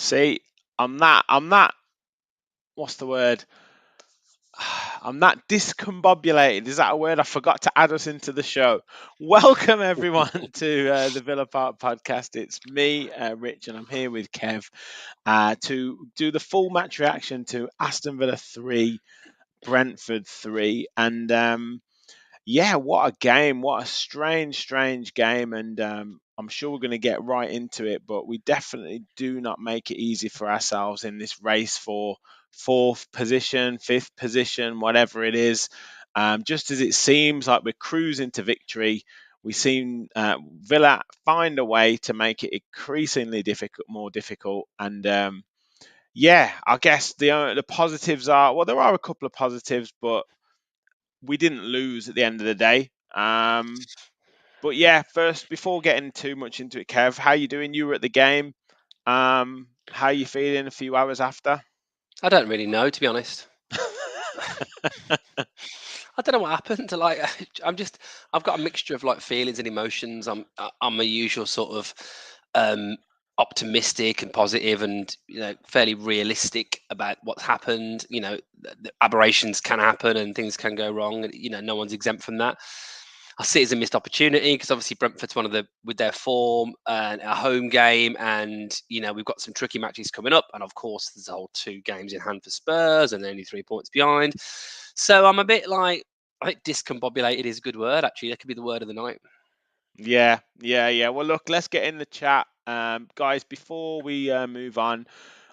See, I'm that, what's the word? I'm that discombobulated. Is that a word? I forgot to add us into the show. Welcome, everyone, to the Villa Park podcast. It's me, Rich, and I'm here with Kev to do the full match reaction to Aston Villa 3, Brentford 3. And yeah, what a game. What a strange game. And I'm sure we're going to get right into it, but we definitely do not make it easy for ourselves in this race for fourth position, fifth position, whatever it is. Just as it seems like we're cruising to victory, we seem Villa find a way to make it increasingly more difficult. And yeah, I guess the positives are, well, there are a couple of positives, but we didn't lose at the end of the day. But yeah, first, before getting too much into it, Kev, how you doing? You were at the game. How you feeling a few hours after? I don't really know, to be honest. I don't know what happened. I've got a mixture of like feelings and emotions. I'm a usual sort of um, optimistic and positive, and fairly realistic about what's happened. The aberrations can happen and things can go wrong, and no one's exempt from that. I see it as a missed opportunity because obviously Brentford's with their form and a home game, and we've got some tricky matches coming up, and of course there's a whole 2 games in hand for Spurs, and they're only 3 points behind. So I'm a bit like, I think discombobulated is a good word. Actually, that could be the word of the night. Yeah. Well, look, let's get in the chat, guys. Before we move on,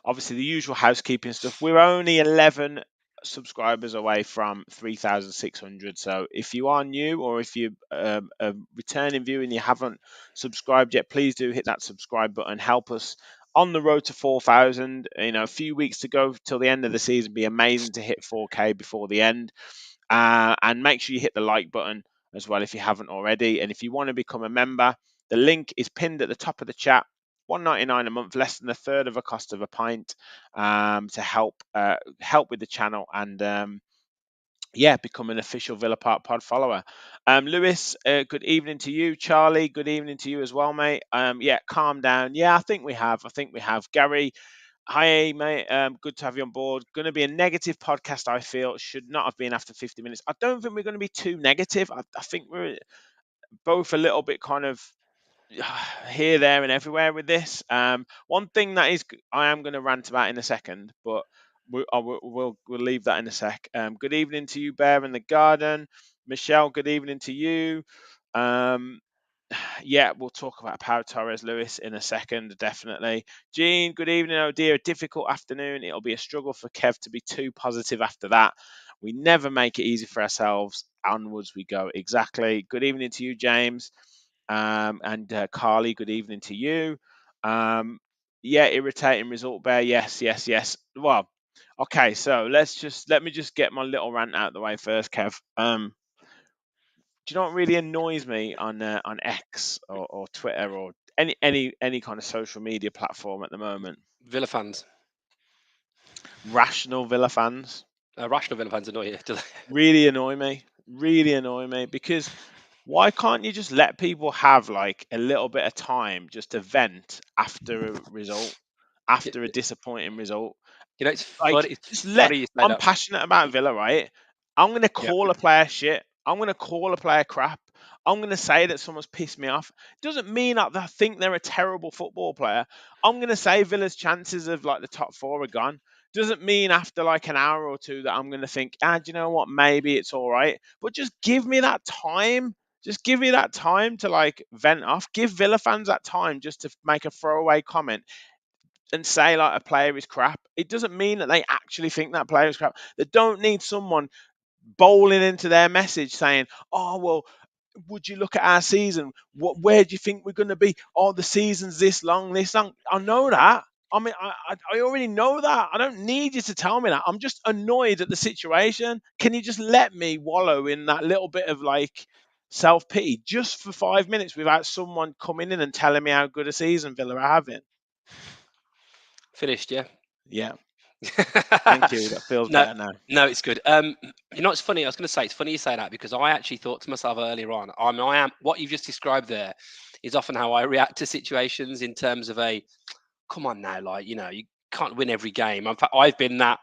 obviously the usual housekeeping stuff. We're only 11 subscribers away from 3,600. So if you are new, or if you're a returning viewer and you haven't subscribed yet, please do hit that subscribe button. Help us on the road to 4,000. A few weeks to go till the end of the season. Be amazing to hit 4K before the end. And make sure you hit the like button as well if you haven't already. And if you want to become a member, the link is pinned at the top of the chat. $1.99 a month, less than a third of the cost of a pint, to help with the channel and yeah, become an official Villa Park Pod follower. Lewis, good evening to you. Charlie, good evening to you as well, mate. Yeah, calm down. Yeah, I think we have. Gary, hi, mate. Good to have you on board. Going to be a negative podcast, I feel. Should not have been after 50 minutes. I don't think we're going to be too negative. I think we're both a little bit kind of here, there, and everywhere with this. One thing that I am going to rant about in a second, but we'll leave that in a sec. Good evening to you, Bear in the Garden. Michelle, good evening to you. Um, yeah, we'll talk about Pau Torres, Lewis, in a second, definitely. Jean, good evening. Oh dear, a difficult afternoon. It'll be a struggle for Kev to be too positive after that. We never make it easy for ourselves. Onwards we go. Exactly. Good evening to you, James. And Carly, good evening to you. Yeah, irritating result, Bear. Yes. Well, okay, so let me just get my little rant out of the way first, Kev. Do you know what really annoys me on X or Twitter or any kind of social media platform at the moment? Villa fans, Rational Villa fans rational Villa fans annoy you. really annoy me. Really annoy me because why can't you just let people have like a little bit of time just to vent after a result, after a disappointing result? It's Like, funny. It's just let. funny you say I'm that. passionate about Villa, right? I'm gonna Yeah. call a player shit. I'm gonna call a player crap. I'm gonna say that someone's pissed me off. Doesn't mean that I think they're a terrible football player. I'm gonna say Villa's chances of like the top four are gone. Doesn't mean after like an hour or two that I'm gonna think, do you know what? Maybe it's all right. But just give me that time. Just give me that time to like vent off. Give Villa fans that time just to make a throwaway comment and say like a player is crap. It doesn't mean that they actually think that player is crap. They don't need someone bowling into their message saying, "Oh well, would you look at our season? Where do you think we're going to be? Oh, the season's this long, this long." I know that. I mean, I already know that. I don't need you to tell me that. I'm just annoyed at the situation. Can you just let me wallow in that little bit of like self pity just for 5 minutes without someone coming in and telling me how good a season Villa are having? Finished, yeah. Yeah. Thank you. That feels No, better now. no, it's good. It's funny. I was going to say it's funny you say that because I actually thought to myself earlier on. I am what you've just described there is often how I react to situations in terms of come on now, like, you can't win every game. In fact, I've been that,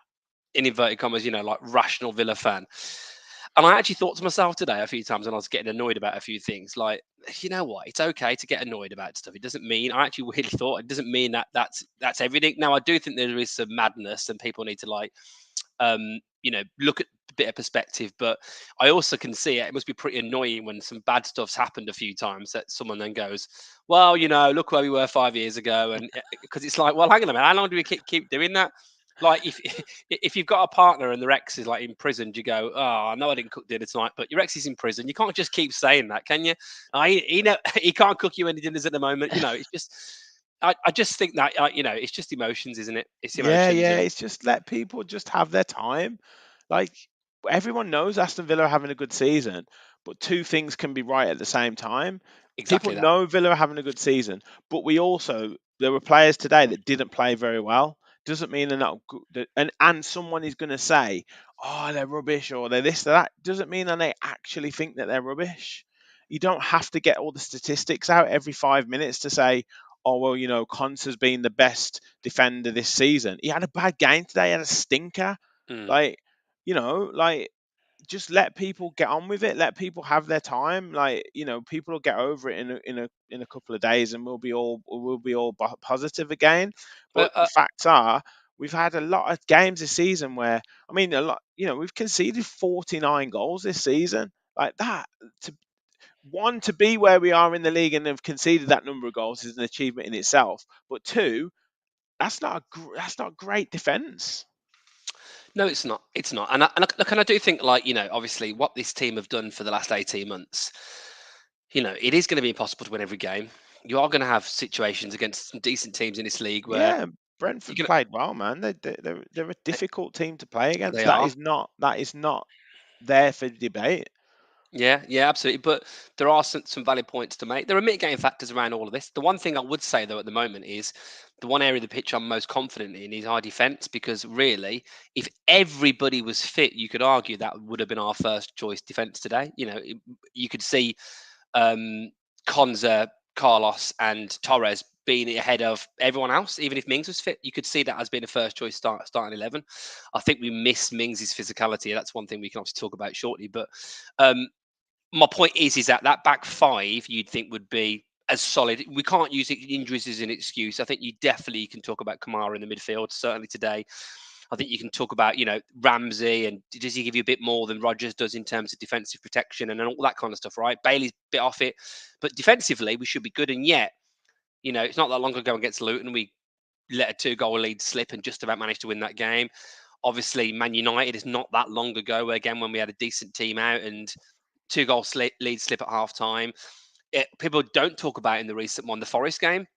in inverted commas, like rational Villa fan. And I actually thought to myself today a few times when I was getting annoyed about a few things, like, you know what? It's okay to get annoyed about stuff. It doesn't mean, I actually really thought it doesn't mean that that's everything. Now, I do think there is some madness and people need to like, look at a bit of perspective. But I also can see it. It must be pretty annoying when some bad stuff's happened a few times that someone then goes, well, look where we were 5 years ago. And because it's like, well, hang on a minute, how long do we keep doing that? Like if if you've got a partner and their ex is like imprisoned, you go, "Oh, I know I didn't cook dinner tonight, but your ex is in prison." You can't just keep saying that, can you? He can't cook you any dinners at the moment. It's just, I just think that it's just emotions, isn't it? It's Yeah, emotions, yeah. and It's just let people just have their time. Like everyone knows Aston Villa are having a good season, but two things can be right at the same time. People exactly that. know Villa are having a good season, but we also there were players today that didn't play very well. Doesn't mean they're not good. And someone is going to say, "Oh, they're rubbish," or they're this, they're that. Doesn't mean that they actually think that they're rubbish. You don't have to get all the statistics out every 5 minutes to say, "Oh well, Konsa's been the best defender this season." He had a bad game today. He had a stinker. Mm. Like, like just let people get on with it. Let people have their time. Like, people will get over it in a couple of days, and we'll be all positive again. Uh, But the uh, facts are, we've had a lot of games this season where, I mean, a lot. We've conceded 49 goals this season. Like that, to to be where we are in the league and have conceded that number of goals is an achievement in itself. But two, that's not great defense. no, it's not. It's not. Look, and I do think, like, obviously, what this team have done for the last 18 months, it is going to be impossible to win every game. You are going to have situations against some decent teams in this league where Yeah, you're Brentford going played well, man. They're a to. difficult team to play against. They That are. is not there for debate. Yeah, yeah, absolutely. But there are some valid points to make. There are mitigating factors around all of this. The one thing I would say, though, at the moment is the one area of the pitch I'm most confident in is our defence, because really, if everybody was fit, you could argue that would have been our first choice defence today. You could see um, Konza, Carlos, and Torres being ahead of everyone else. Even if Mings was fit, you could see that as being a first choice starting 11. I think we miss Mings's physicality. That's one thing we can obviously talk about shortly. But um, my point is that that back five you'd think would be as solid. We can't use injuries as an excuse. I think you definitely can talk about Kamara in the midfield. Certainly today, I think you can talk about Ramsey, and does he give you a bit more than Rodgers does in terms of defensive protection and all that kind of stuff, right? Bailey's a bit off it, but defensively we should be good. And yet, it's not that long ago against Luton we let a two-goal lead slip and just about managed to win that game. Obviously, Man United is not that long ago again when we had a decent team out and two-goal lead slip at half time. People don't talk about in the recent one, the Forest game.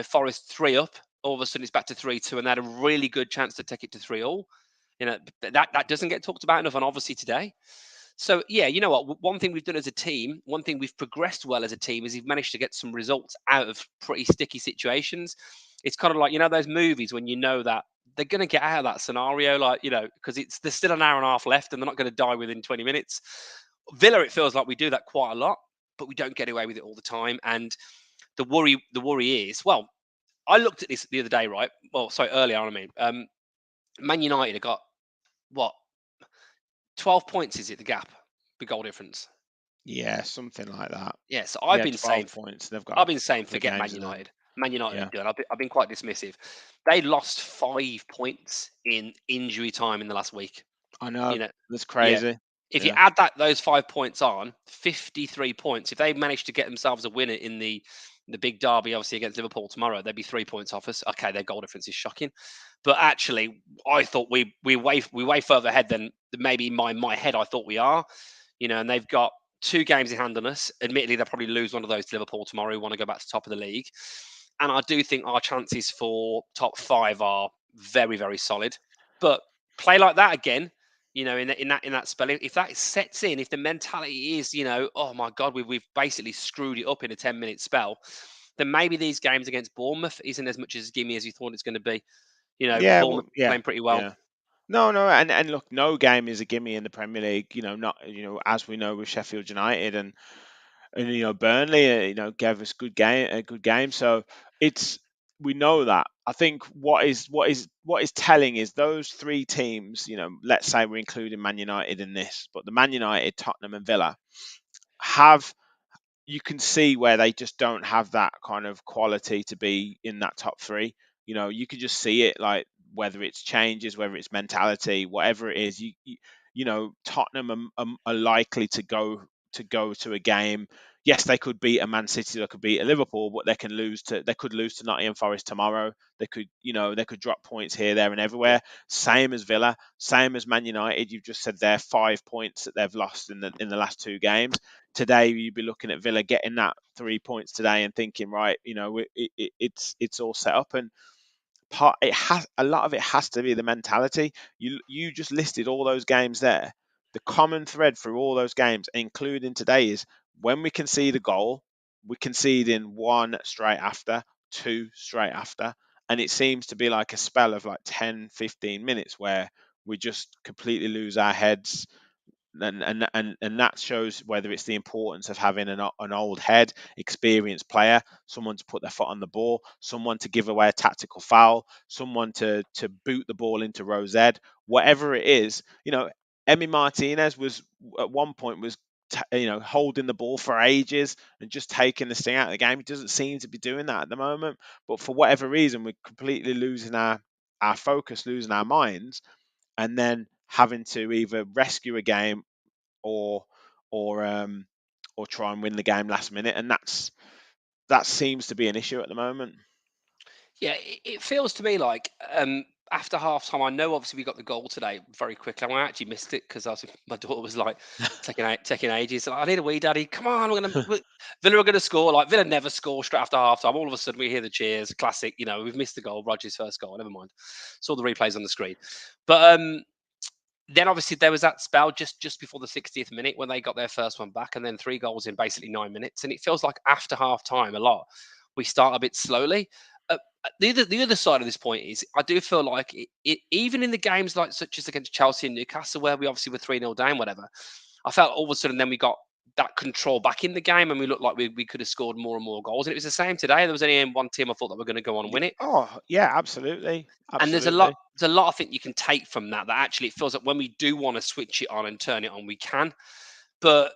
Forest 3 up, all of a sudden it's back to 3-2, and they had a really good chance to take it to 3-all. That doesn't get talked about enough, and obviously today. So yeah, you know what? One thing we've done as a team, one thing we've progressed well as a team, is we've managed to get some results out of pretty sticky situations. It's kind of like those movies when you know that they're going to get out of that scenario, like because there's still an hour and a half left, and they're not going to die within 20 minutes. Villa, it feels like we do that quite a lot, but we don't get away with it all the time. And the worry is, well, I looked at this the other day, right? Well, sorry, earlier on, I mean, Man United have got what 12 points? Is it the gap, the goal difference? Yeah, something like that. Yeah. So Yeah, 12 points. They've got I've a been saying couple of forget Man games in hand. United. Man United Yeah, are done. I've been quite dismissive. They lost 5 points in injury time in the last week. I You know. know, That's yeah. crazy. If you Yeah. add those 5 points on, 53 points. If they manage to get themselves a winner in the big derby, obviously against Liverpool tomorrow, they'd be 3 points off us. Okay, their goal difference is shocking, but actually, I thought we way further ahead than maybe in my head I thought we are. And they've got 2 games in hand on us. Admittedly, they'll probably lose one of those to Liverpool tomorrow. We want to go back to top of the league, and I do think our chances for top 5 are very, very solid. But play like that again, in that spell. If that sets in, if the mentality is, oh my God, we've basically screwed it up in a 10-minute spell, then maybe these games against Bournemouth isn't as much as gimme as you thought it's going to be. Yeah, Bournemouth well, yeah, playing pretty well. yeah. No, no, and look, no game is a gimme in the Premier League. Not as we know with Sheffield United and Burnley. Gave us a good game. So it's we know that. I think what is telling is those three teams. Let's say we're including Man United in this, but the Man United, Tottenham, and Villa have. You can see where they just don't have that kind of quality to be in that top three. You could just see it, like whether it's changes, whether it's mentality, whatever it is. Tottenham are likely to go to a game. Yes, they could beat a Man City, they could beat a Liverpool, but they could lose to Nottingham Forest tomorrow. They could drop points here, there, and Yeah. everywhere. Same as Villa, same as Man United. You've just said they're 5 points that they've lost in the last two games. Today you'd be looking at Villa getting that 3 points today and thinking, right, it's all set up. And a lot of it has to be the mentality. You just listed all those games there. The common thread through all those games, including today, is when we concede a goal, we concede in one straight after, two straight after, and it seems to be like a spell of like 10, 15 minutes where we just completely lose our heads. And that shows whether it's the importance of having an old head, experienced player, someone to put their foot on the ball, someone to give away a tactical foul, someone to boot the ball into Rosette, whatever it is. Emi Martinez was at one point was holding the ball for ages and just taking the sting out of the game. He doesn't seem to be doing that at the moment, but for whatever reason, we're completely losing our focus, losing our minds, and then having to either rescue a game or or um or try and win the game last minute, and that seems to be an issue at the moment. Yeah, it feels to me like after half time, I know obviously we got the goal today very quickly. And I actually missed it because my daughter was like taking ages. Like, I need a wee, daddy. Come on, Villa are gonna score. Like Villa never score straight after half time. All of a sudden we hear the cheers. Classic, we've missed the goal. Roger's first goal. Never mind. Saw the replays on the screen, but then obviously there was that spell just before the 60th minute when they got their first one back, and then three goals in basically 9 minutes. And it feels like after half time a lot we start a bit slowly. The other side of this point is I do feel like even in the games like such as against Chelsea and Newcastle where we obviously were 3-0 down, whatever, I felt all of a sudden then we got that control back in the game and we looked like we could have scored more and more goals. And it was the same today. There was only one team I thought that were going to go on and win it. Oh yeah, absolutely, And absolutely. there's a lot I think you can take from that. That actually it feels like when we do want to switch it on and turn it on, we can. But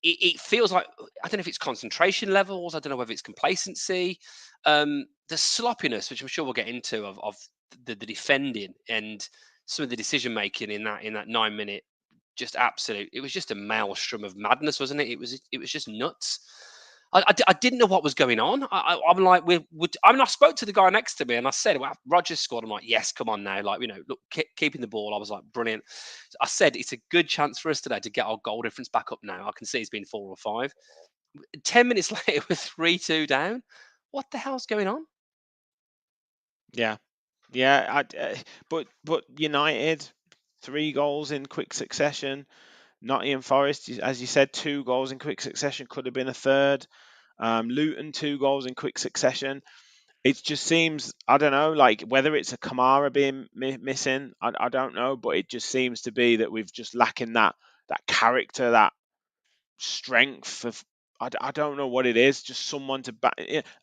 it feels like I don't know if it's concentration levels. I don't know whether it's complacency, the sloppiness, which I'm sure we'll get into of the defending and some of the decision making in that 9 minute. Just absolute. It was just a maelstrom of madness, wasn't it? It was just nuts. I didn't know what was going on. I'm like, I mean, I spoke to the guy next to me and I said, well, Rogers scored. I'm like, yes, come on now. Like, look, keeping the ball. I was like, brilliant. I said, it's a good chance for us today to get our goal difference back up now. I can see it's been 4 or 5. 10 minutes later, we're 3-2 down. What the hell's going on? Yeah, yeah. But United, 3 goals in quick succession. Nottingham Forest, as you said, 2 goals in quick succession, could have been a third. Luton, 2 goals in quick succession. It just seems, I don't know, like whether it's a Kamara being missing, I don't know, but it just seems to be that we've just lacking that character, that strength of. I don't know what it is. Just someone to back.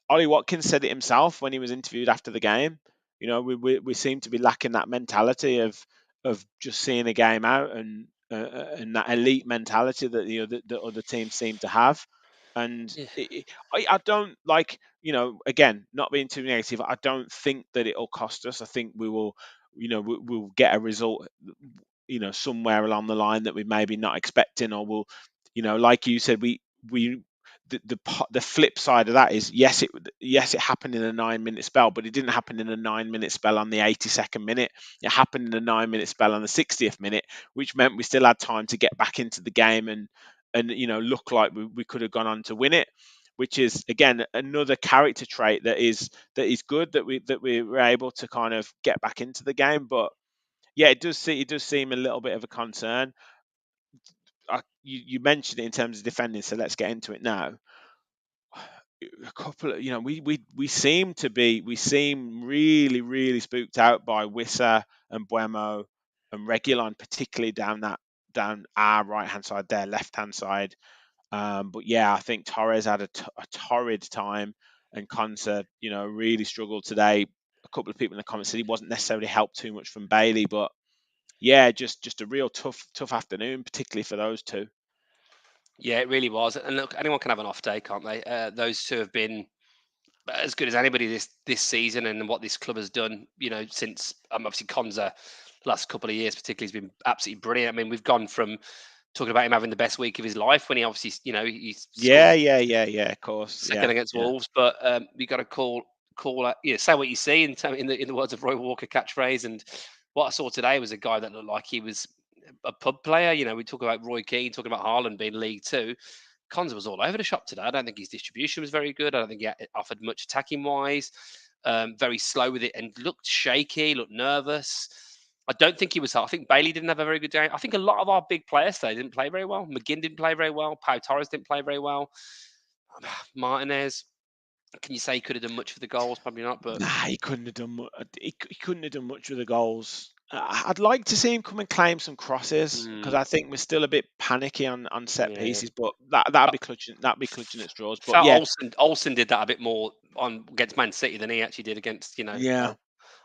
Ollie Watkins said it himself when he was interviewed after the game. We seem to be lacking that mentality of just seeing a game out and that elite mentality that the other teams seem to have. And Yeah. I don't like, again, not being too negative. I don't think that it'll cost us. I think we will, we'll get a result, somewhere along the line that we maybe not expecting, or we'll, like you said, we the flip side of that is yes, it happened in a 9 minute spell, but it didn't happen in a 9 minute spell on the 82nd minute. It happened in a 9 minute spell on the 60th minute, which meant we still had time to get back into the game and look like we could have gone on to win it, which is again another character trait that is good that we were able to kind of get back into the game. But yeah, it does seem a little bit of a concern. You mentioned it in terms of defending, so let's get into it now. A couple of, we seem really spooked out by Wissa and Buemo and Regulon, particularly down our right hand side, their left hand side. But yeah, I think Torres had a torrid time. and Konsa, really struggled today. A couple of people in the comments said he wasn't necessarily helped too much from Bailey, but yeah, just a real tough afternoon, particularly for those two. Yeah, it really was. And look, anyone can have an off day, can't they? Those two have been as good as anybody this season, and what this club has done. Since obviously Konza, last couple of years particularly, has been absolutely brilliant. I mean, we've gone from talking about him having the best week of his life when he obviously, he scored Yeah, of course. second Yeah, against yeah. Wolves, but you got to call out, say what you see in the words of Roy Walker catchphrase. And what I saw today was a guy that looked like he was a pub player. We talk about Roy Keane, talking about Haaland being League Two. Konza was all over the shop today. I don't think his distribution was very good. I don't think he offered much attacking wise. Very slow with it and looked shaky, looked nervous. I don't think he was. I think Bailey didn't have a very good day. I think a lot of our big players today didn't play very well. McGinn didn't play very well. Pau Torres didn't play very well. Martinez, can you say he could have done much for the goals? Probably not, but Nah, he couldn't have done much. He couldn't have done much with the goals. I'd like to see him come and claim some crosses because I think we're still a bit panicky on set yeah. pieces. But that'd I be clutching at straws. But felt yeah, Olsen did that a bit more on against Man City than he actually did against yeah.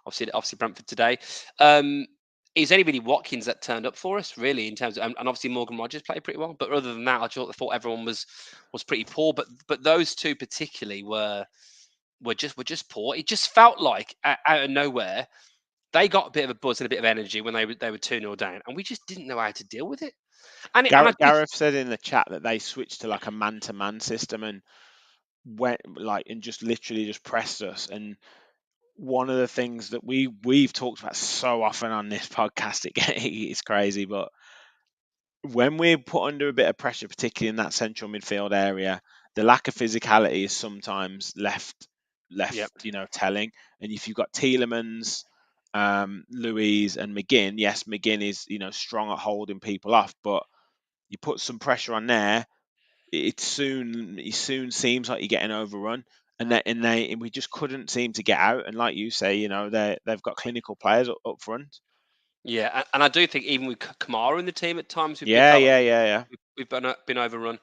obviously Brentford today. Um, is anybody Watkins that turned up for us really in terms of, and obviously Morgan Rogers played pretty well, but other than that, I thought everyone was pretty poor. But those two particularly were just poor. It just felt like out of nowhere they got a bit of a buzz and a bit of energy when they were 2-0 down, and we just didn't know how to deal with it. And I do. Gareth said in the chat that they switched to like a man-to-man system and went and just literally just pressed us. And one of the things that we've talked about so often on this podcast, it's crazy, but when we're put under a bit of pressure, particularly in that central midfield area, the lack of physicality is sometimes left Yep. telling. And if you've got Tielemans, Louise, and McGinn, yes, McGinn is strong at holding people off, but you put some pressure on there, it soon seems like you're getting overrun. And we just couldn't seem to get out. And like you say, they've got clinical players up front. Yeah, and I do think even with Kamara in the team at times, we've been Yeah, felt like yeah, yeah, yeah. we've been overrun.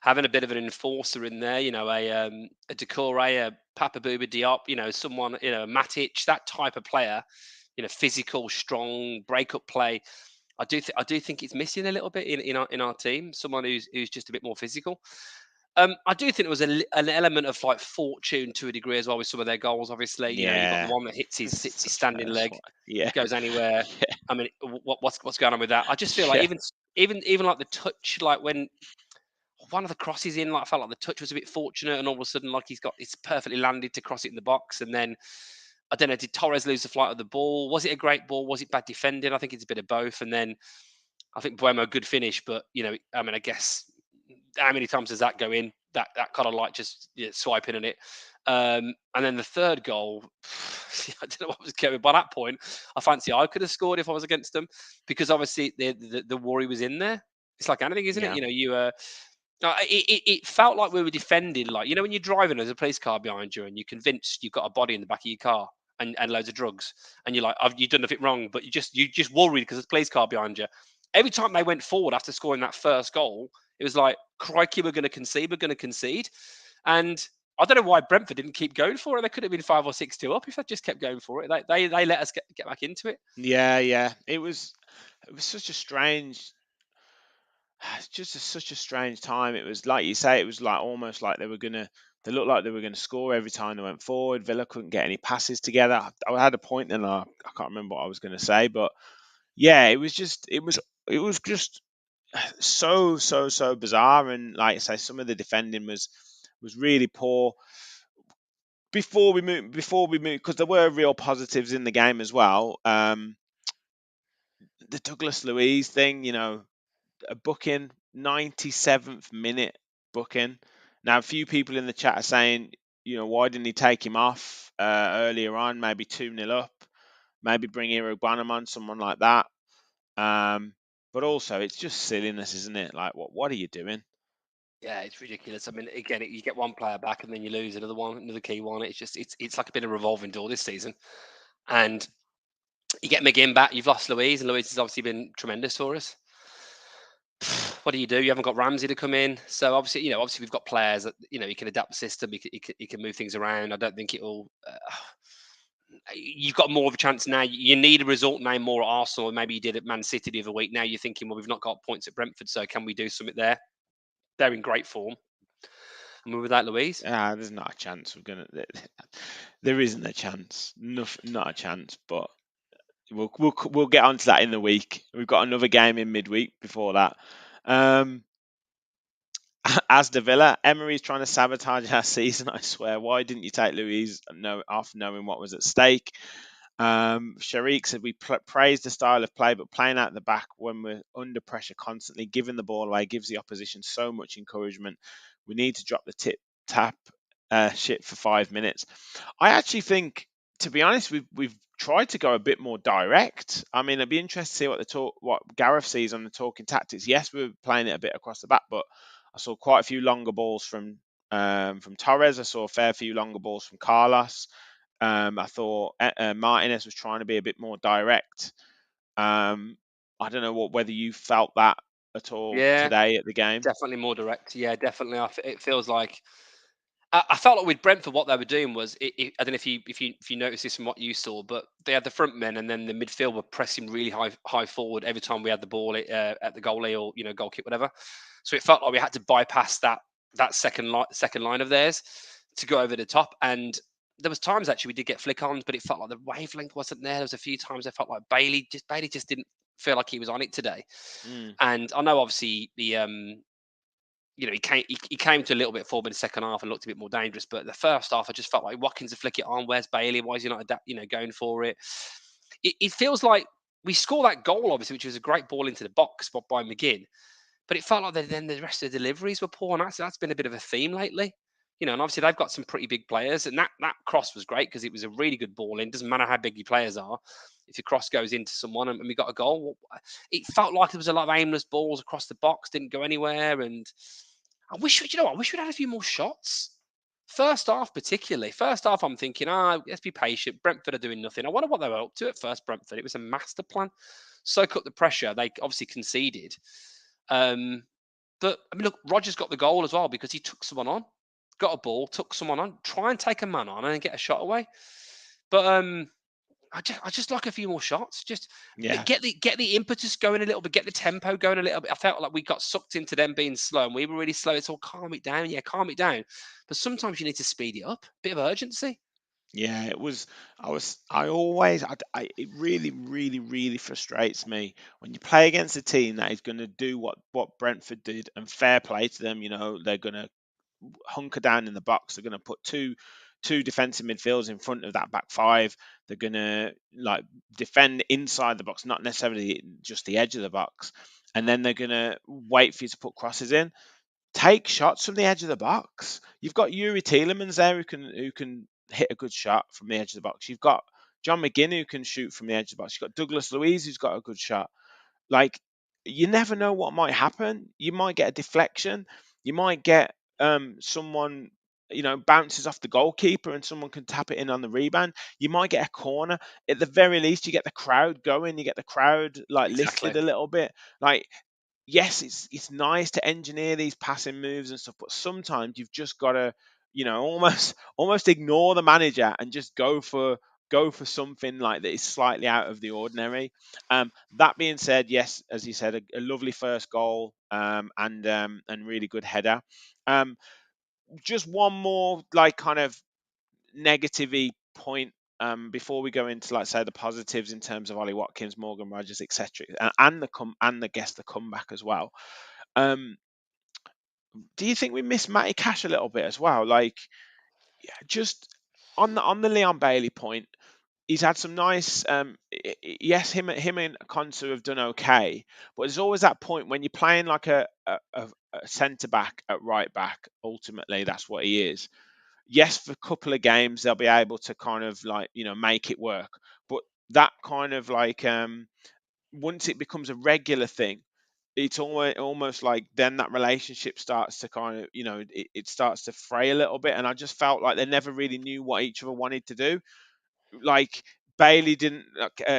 Having a bit of an enforcer in there, a Decore, a Papa Bouba Diop, someone, a Matic, that type of player, physical, strong, break up play. I do think it's missing a little bit in our team. Someone who's just a bit more physical. I do think there was an element of like fortune to a degree as well with some of their goals. Obviously, you've got the Yeah. one that hits his standing That's leg, what, yeah. goes anywhere. Yeah. I mean, what's going on with that? I just feel like Yeah. even like the touch, like when one of the crosses in, like I felt like the touch was a bit fortunate, and all of a sudden, like it's perfectly landed to cross it in the box, and then I don't know, did Torres lose the flight of the ball? Was it a great ball? Was it bad defending? I think it's a bit of both, and then I think Buemo good finish, but I mean, I guess how many times does that go in? That kind of like just swiping in it. And then the third goal, I don't know what was going. By that point, I fancy I could have scored if I was against them, because obviously the worry was in there. It's like anything, isn't it? Yeah. It felt like we were defending, like when you're driving, there's a police car behind you, and you're convinced you've got a body in the back of your car and loads of drugs, and you're like, you've done nothing wrong, but you just worried because there's a police car behind you. Every time they went forward after scoring that first goal, it was like, crikey, we're going to concede. And I don't know why Brentford didn't keep going for it. They could have been 5 or 6-2 up if they just kept going for it. They let us get back into it. Yeah, yeah. It was such a strange it's just such a strange time. It was like you say, it was like almost like they looked like they were gonna score every time they went forward. Villa couldn't get any passes together. I had a point and I can't remember what I was gonna say, but yeah, it was just so bizarre. And like I say, some of the defending was really poor. Before we move, because there were real positives in the game as well. The Douglas Luiz thing, a booking, 97th minute booking. Now, a few people in the chat are saying, why didn't he take him off earlier on, maybe 2-0 up, maybe bring Iro Gbanam on, someone like that. But also, it's just silliness, isn't it? Like, what are you doing? Yeah, it's ridiculous. I mean, again, you get one player back and then you lose another key one. It's like a bit of a revolving door this season. And you get McGinn back, you've lost Louise, and Louise has obviously been tremendous for us. what do? You haven't got Ramsey to come in, so obviously, we've got players that he can adapt the system, he can move things around. I don't think it'll. You've got more of a chance now. You need a result now more at Arsenal, maybe you did at Man City the other week. Now you're thinking, well, we've not got points at Brentford, so can we do something there? They're in great form. And we're without Louise. There's not a chance we're gonna. There isn't a chance. Not a chance. But we'll get onto that in the week. We've got another game in midweek before that. Aston Villa, Emery's trying to sabotage our season. I swear. Why didn't you take Louise off knowing what was at stake? Sharik said we praise the style of play, but playing out the back when we're under pressure constantly, giving the ball away, gives the opposition so much encouragement. We need to drop the tap shit for 5 minutes. I actually think, to be honest, we've tried to go a bit more direct. I mean, I'd be interested to see what Gareth sees on the talking tactics. Yes, we were playing it a bit across the back, but I saw quite a few longer balls from Torres. I saw a fair few longer balls from Carlos. I thought Martinez was trying to be a bit more direct. I don't know whether you felt that at all Yeah, today at the game. definitely more direct. Yeah, definitely. It feels like I felt like with Brentford, what they were doing was, I don't know if you noticed this from what you saw, but they had the front men and then the midfield were pressing really high forward every time we had the ball at the goalie or goal kick, whatever. So it felt like we had to bypass that second line of theirs to go over the top. And there was times actually we did get flick ons, but it felt like the wavelength wasn't there. There was a few times I felt like Bailey just didn't feel like he was on it today. Mm. And I know obviously he came to a little bit forward in the second half and looked a bit more dangerous. But the first half, I just felt like Watkins to flick it on. Where's Bailey? Why is he not going for it? It feels like we score that goal, obviously, which was a great ball into the box by McGinn. But it felt like then the rest of the deliveries were poor, and that's been a bit of a theme lately. And obviously they've got some pretty big players, and that cross was great because it was a really good ball in. Doesn't matter how big your players are, if your cross goes into someone and we got a goal, it felt like there was a lot of aimless balls across the box, didn't go anywhere, and I wish we'd had a few more shots. First half, particularly. First half, I'm thinking, let's be patient. Brentford are doing nothing. I wonder what they were up to at first, Brentford. It was a master plan. Soak up the pressure. They obviously conceded. But, I mean, look, Rogers got the goal as well because he took someone on, got a ball, took someone on, try and take a man on and get a shot away. But I just like a few more shots. Just Yeah. get the impetus going a little bit, get the tempo going a little bit. I felt like we got sucked into them being slow, and we were really slow. It's all calm it down, calm it down. But sometimes you need to speed it up, bit of urgency. Yeah, it was. It really, really, really frustrates me when you play against a team that is going to do what Brentford did, and fair play to them. They're going to hunker down in the box. They're going to put two defensive midfielders in front of that back five. They're going to defend inside the box, not necessarily just the edge of the box, and then they're going to wait for you to put crosses in. Take shots from the edge of the box. You've got Yuri Tielemans there who can hit a good shot from the edge of the box. You've got John McGinn who can shoot from the edge of the box. You've got Douglas Luiz who's got a good shot. Like, you never know what might happen. You might get a deflection. You might get someone bounces off the goalkeeper and someone can tap it in on the rebound. You might get a corner. At the very least, you get the crowd going. You get the crowd Exactly. lifted a little bit. Yes, it's nice to engineer these passing moves and stuff, but sometimes you've just got to, almost ignore the manager and just go for something like that is slightly out of the ordinary. That being said, yes, as you said, a lovely first goal, and really good header. Just one more kind of negative point before we go into say the positives in terms of Ollie Watkins, Morgan Rogers, etc., and the comeback as well. Do you think we miss Matty Cash a little bit as well? Just on the Leon Bailey point, he's had some nice. Yes, him and Konsu have done okay, but there's always that point when you're playing like a centre back at right back. Ultimately, that's what he is. Yes, for a couple of games they'll be able to kind of make it work, but that kind of once it becomes a regular thing, it's almost like then that relationship starts to kind of it starts to fray a little bit, and I just felt like they never really knew what each other wanted to do. Like Bailey didn't,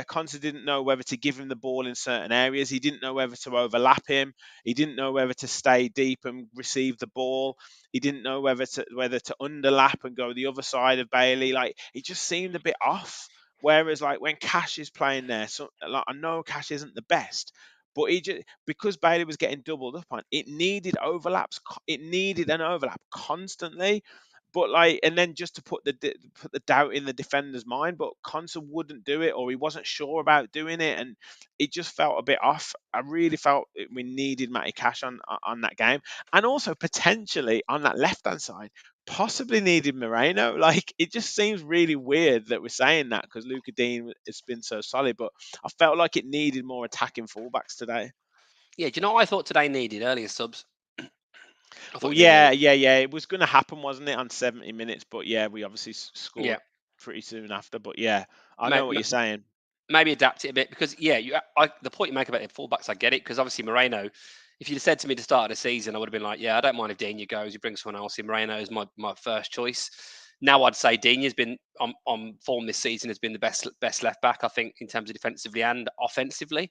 Conte didn't know whether to give him the ball in certain areas. He didn't know whether to overlap him. He didn't know whether to stay deep and receive the ball. He didn't know whether to underlap and go the other side of Bailey. Like, it just seemed a bit off. Whereas, like, when Cash is playing there, so like, I know Cash isn't the best, but he just, because Bailey was getting doubled up on, it needed overlaps. It needed an overlap constantly. But like, and then just to put the doubt in the defender's mind, but Conser wouldn't do it, or he wasn't sure about doing it, and it just felt a bit off. I really felt we needed Matty Cash on that game, and also potentially on that left hand side, possibly needed Moreno. Like, it just seems really weird that we're saying that because Luca Dean has been so solid, but I felt like it needed more attacking fullbacks today. Yeah, do you know what I thought today needed? Earlier subs. I thought Well, we needed yeah, early. yeah, yeah. It was going to happen, wasn't it, on 70 minutes? But yeah, we obviously Yeah, scored pretty soon after. But yeah, I may, know what you're saying. maybe adapt it a bit because yeah, the point you make about the fullbacks, I get it because obviously Moreno. If you'd have said to me at the start of the season, I would have been like, yeah, I don't mind if Dina goes. You bring someone else in. Moreno is my first choice. Now I'd say Dina's been on form this season, has been the best left back, I think, in terms of defensively and offensively.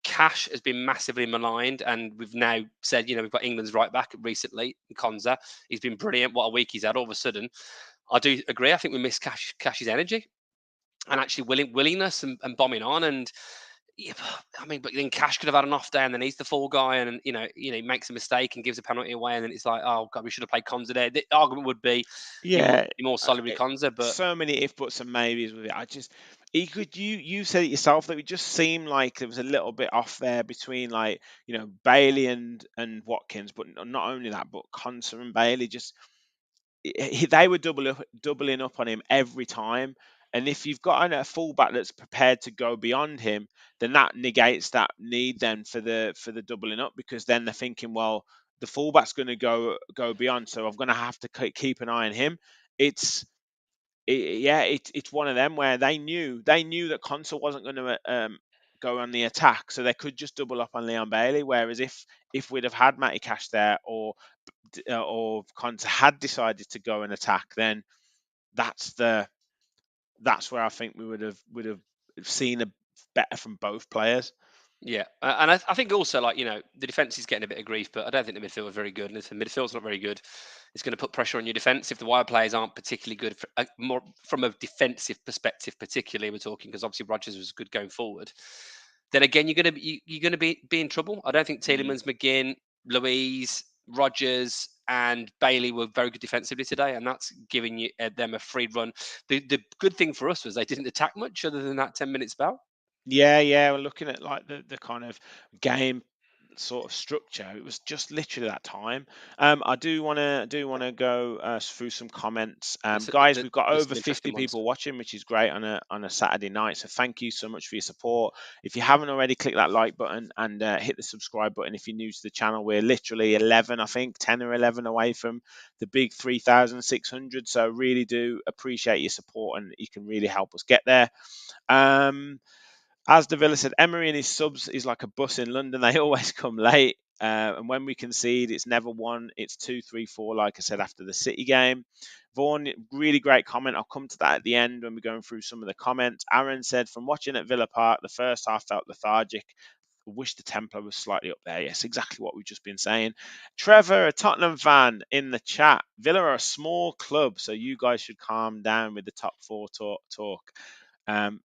Cash has been massively maligned, and we've now said, we've got England's right back recently, Konza. He's been brilliant. What a week he's had! All of a sudden, I do agree. I think we miss Cash's energy and actually willingness and bombing on. And yeah, I mean, but then Cash could have had an off day, and then he's the fall guy, and he makes a mistake and gives a penalty away, and then it's like, oh god, we should have played Konza there. The argument would be you must Yeah, be more solid with Konza, but so many if buts and maybes with it. I just, he could, you said it yourself that it just seemed like there was a little bit off there between, like, Bailey and Watkins, but not only that, but Conser and Bailey just, they were doubling up on him every time. And if you've got a fullback that's prepared to go beyond him, then that negates that need then for the doubling up, because then they're thinking, well, the fullback's going to go beyond, so I'm going to have to keep an eye on him. It's it's one of them where they knew that Consul wasn't going to go on the attack, so they could just double up on Leon Bailey. Whereas if we'd have had Matty Cash there, or Conte had decided to go and attack, then that's where I think we would have seen a better from both players. yeah, and I think also like the defense is getting a bit of grief, but I don't think the midfield are very good. And if the midfield's not very good, it's going to put pressure on your defense. If the wide players aren't particularly good, more from a defensive perspective, particularly we're talking because obviously Rodgers was good going forward. Then again, you're going to be in trouble. I don't think Mm. Tielemans, McGinn, Louise, Rodgers, and Bailey were very good defensively today, and that's giving them a free run. The good thing for us was they didn't attack much other than that 10 minute spell. Yeah, yeah. We're looking at like the kind of game sort of structure. It was just literally that time. I do want to go through some comments. Guys, we've got There's over some 50 interesting ones. people watching, which is great on a Saturday night. So thank you so much for your support. If you haven't already, click that like button and hit the subscribe button. If you're new to the channel, we're literally 11, I think 10 or 11 away from the big 3,600. So really do appreciate your support, and you can really help us get there. Um, as the Villa said, Emery and his subs is like a bus in London. They always come late. And when we concede, it's never one, it's 2, 3, 4, like I said, after the City game. Vaughan, really great comment. I'll come to that at the end when we're going through some of the comments. Aaron said, from watching at Villa Park, the first half felt lethargic. I wish the tempo was slightly up there. Yes, exactly what we've just been saying. Trevor, a Tottenham fan in the chat. Villa are a small club, so you guys should calm down with the top four talk.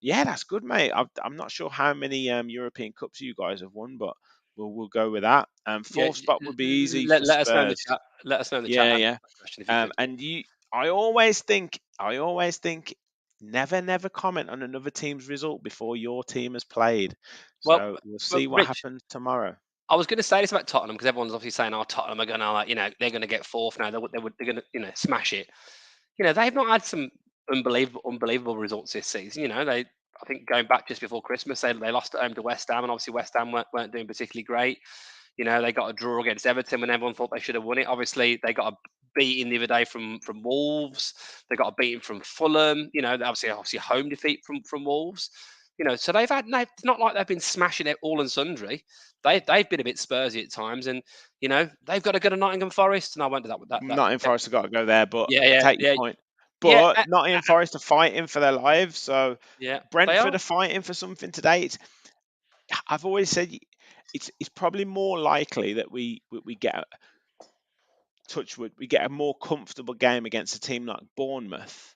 Yeah, that's good, mate. I'm not sure how many European Cups you guys have won, but we'll go with that. Yeah, Fourth spot would be easy for let us know in the Spurs. chat. Let us know in the chat Yeah, and yeah. that question if you could. And I always think, never comment on another team's result before your team has played. Well, So we'll well, see what Rich, happens tomorrow. I was going to say this about Tottenham because everyone's obviously saying, "Oh, Tottenham are going to they're going to get fourth now. They're going to smash it." They've not had some unbelievable results this season. I think going back just before Christmas, they lost at home to West Ham, and obviously West Ham weren't doing particularly great. They got a draw against Everton when everyone thought they should have won it. Obviously, they got a beating the other day from Wolves. They got a beating from Fulham. Obviously home defeat from Wolves. So they've had no. It's not like they've been smashing it all and sundry. They've been a bit Spursy at times, and they've got to go to Nottingham Forest. And I went to that with that. Nottingham Forest have got to go there, but Yeah, I yeah, take your yeah. point. Yeah, But Nottingham Forest are fighting for their lives. So yeah, they Brentford are. are fighting for something today. I've always said it's probably more likely that we get touchwood, we get a more comfortable game against a team like Bournemouth